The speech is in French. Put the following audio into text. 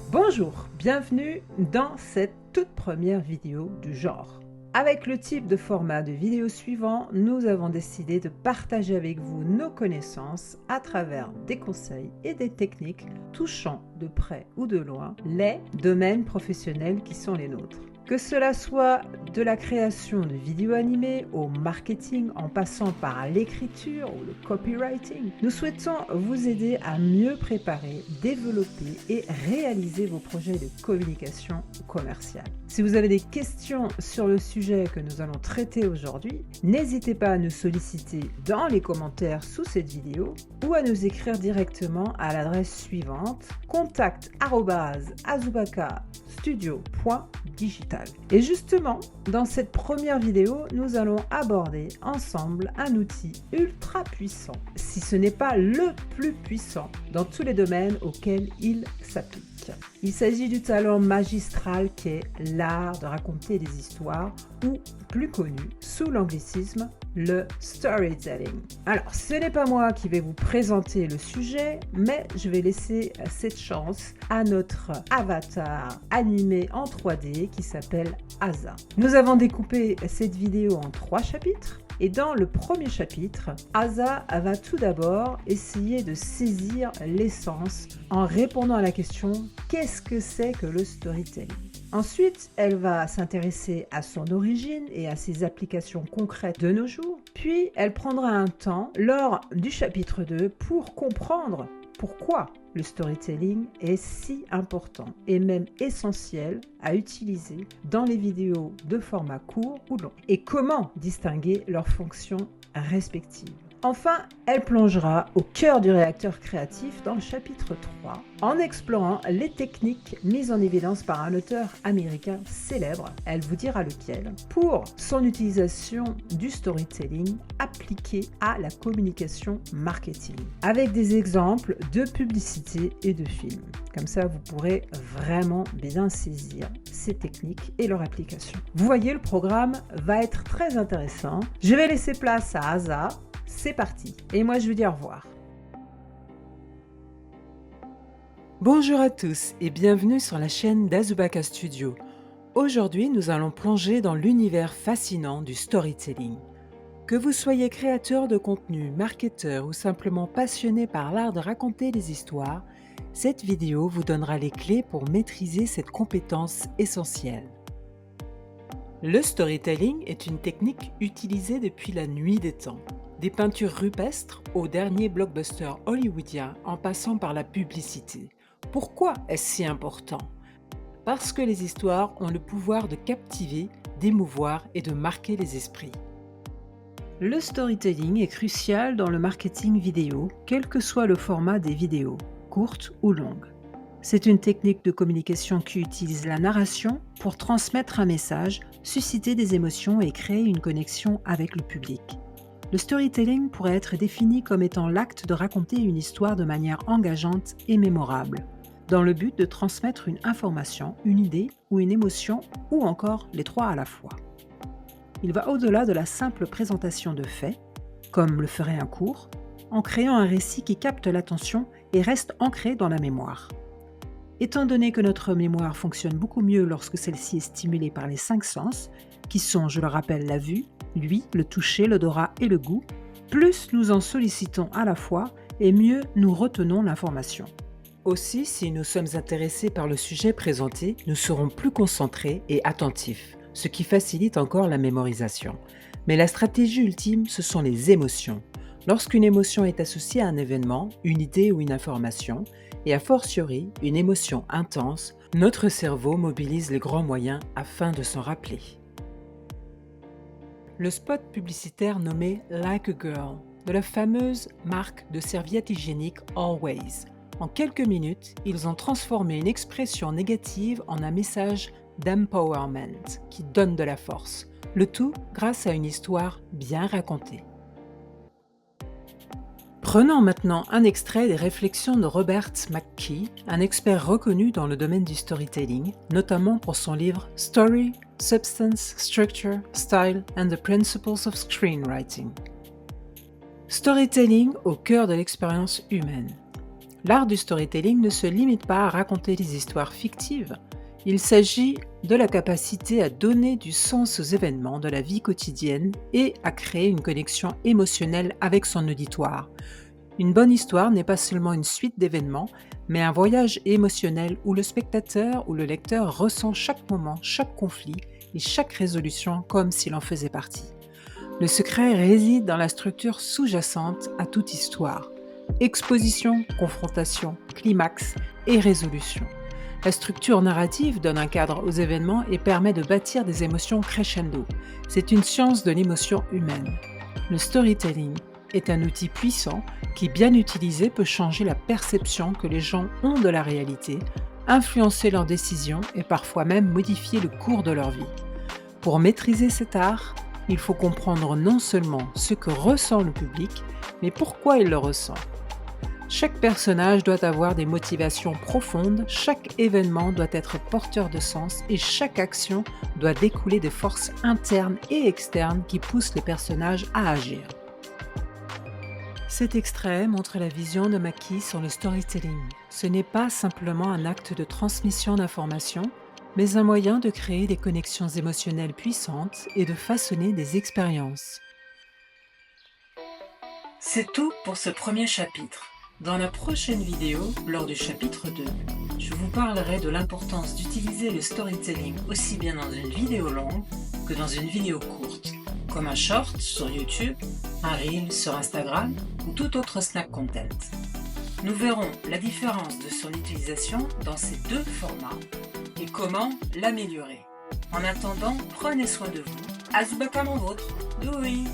Bonjour, bienvenue dans cette toute première vidéo du genre. Avec le type de format de vidéo suivant, nous avons décidé de partager avec vous nos connaissances à travers des conseils et des techniques touchant de près ou de loin les domaines professionnels qui sont les nôtres. Que cela soit de la création de vidéos animées au marketing en passant par l'écriture ou le copywriting, nous souhaitons vous aider à mieux préparer, développer et réaliser vos projets de communication commerciale. Si vous avez des questions sur le sujet que nous allons traiter aujourd'hui, n'hésitez pas à nous solliciter dans les commentaires sous cette vidéo ou à nous écrire directement à l'adresse suivante contact@azubakastudio.digital. Et justement, dans cette première vidéo, nous allons aborder ensemble un outil ultra puissant, si ce n'est pas le plus puissant dans tous les domaines auxquels il s'applique. Il s'agit du talent magistral qui est l'art de raconter des histoires, ou plus connu sous l'anglicisme, le storytelling. Alors, ce n'est pas moi qui vais vous présenter le sujet, mais je vais laisser cette chance à notre avatar animé en 3D qui s'appelle Asa. Nous avons découpé cette vidéo en 3 chapitres. Et dans le premier chapitre, Asa va tout d'abord essayer de saisir l'essence en répondant à la question « Qu'est-ce que c'est que le storytelling ?» Ensuite, elle va s'intéresser à son origine et à ses applications concrètes de nos jours. Puis, elle prendra un temps lors du chapitre 2 pour comprendre pourquoi le storytelling est si important et même essentiel à utiliser dans les vidéos de format court ou long et comment distinguer leurs fonctions respectives. Enfin, elle plongera au cœur du réacteur créatif dans le chapitre 3 en explorant les techniques mises en évidence par un auteur américain célèbre, elle vous dira lequel, pour son utilisation du storytelling appliqué à la communication marketing, avec des exemples de publicités et de films. Comme ça, vous pourrez vraiment bien saisir ces techniques et leur application. Vous voyez, le programme va être très intéressant. Je vais laisser place à Asa. C'est parti. Et moi, je vous dis au revoir. Bonjour à tous et bienvenue sur la chaîne d'Azubaka Studio. Aujourd'hui, nous allons plonger dans l'univers fascinant du storytelling. Que vous soyez créateur de contenu, marketeur ou simplement passionné par l'art de raconter des histoires, cette vidéo vous donnera les clés pour maîtriser cette compétence essentielle. Le storytelling est une technique utilisée depuis la nuit des temps. Des peintures rupestres aux derniers blockbusters hollywoodiens en passant par la publicité. Pourquoi est-ce si important? Parce que les histoires ont le pouvoir de captiver, d'émouvoir et de marquer les esprits. Le storytelling est crucial dans le marketing vidéo, quel que soit le format des vidéos, courtes ou longues. C'est une technique de communication qui utilise la narration pour transmettre un message, susciter des émotions et créer une connexion avec le public. Le storytelling pourrait être défini comme étant l'acte de raconter une histoire de manière engageante et mémorable, dans le but de transmettre une information, une idée ou une émotion, ou encore les trois à la fois. Il va au-delà de la simple présentation de faits, comme le ferait un cours, en créant un récit qui capte l'attention et reste ancré dans la mémoire. Étant donné que notre mémoire fonctionne beaucoup mieux lorsque celle-ci est stimulée par les 5 sens, qui sont, je le rappelle, la vue, l'ouïe, le toucher, l'odorat et le goût, plus nous en sollicitons à la fois et mieux nous retenons l'information. Aussi, si nous sommes intéressés par le sujet présenté, nous serons plus concentrés et attentifs, ce qui facilite encore la mémorisation. Mais la stratégie ultime, ce sont les émotions. Lorsqu'une émotion est associée à un événement, une idée ou une information, et a fortiori une émotion intense, notre cerveau mobilise les grands moyens afin de s'en rappeler. Le spot publicitaire nommé Like a Girl de la fameuse marque de serviettes hygiéniques Always. En quelques minutes, ils ont transformé une expression négative en un message d'empowerment qui donne de la force, le tout grâce à une histoire bien racontée. Prenons maintenant un extrait des réflexions de Robert McKee, un expert reconnu dans le domaine du storytelling, notamment pour son livre Story, Substance, Structure, Style and the Principles of Screenwriting. Storytelling au cœur de l'expérience humaine. L'art du storytelling ne se limite pas à raconter des histoires fictives. Il s'agit de la capacité à donner du sens aux événements de la vie quotidienne et à créer une connexion émotionnelle avec son auditoire. Une bonne histoire n'est pas seulement une suite d'événements, mais un voyage émotionnel où le spectateur ou le lecteur ressent chaque moment, chaque conflit et chaque résolution comme s'il en faisait partie. Le secret réside dans la structure sous-jacente à toute histoire. Exposition, confrontation, climax et résolution. La structure narrative donne un cadre aux événements et permet de bâtir des émotions crescendo. C'est une science de l'émotion humaine. Le storytelling est un outil puissant qui, bien utilisé, peut changer la perception que les gens ont de la réalité, influencer leurs décisions et parfois même modifier le cours de leur vie. Pour maîtriser cet art, il faut comprendre non seulement ce que ressent le public, mais pourquoi il le ressent. Chaque personnage doit avoir des motivations profondes, chaque événement doit être porteur de sens et chaque action doit découler des forces internes et externes qui poussent les personnages à agir. Cet extrait montre la vision de Maki sur le storytelling. Ce n'est pas simplement un acte de transmission d'informations, mais un moyen de créer des connexions émotionnelles puissantes et de façonner des expériences. C'est tout pour ce premier chapitre. Dans la prochaine vidéo, lors du chapitre 2, je vous parlerai de l'importance d'utiliser le storytelling aussi bien dans une vidéo longue que dans une vidéo courte, comme un short sur YouTube, un reel sur Instagram ou tout autre snack content. Nous verrons la différence de son utilisation dans ces deux formats et comment l'améliorer. En attendant, prenez soin de vous. Azubaka mon vôtre. Doei!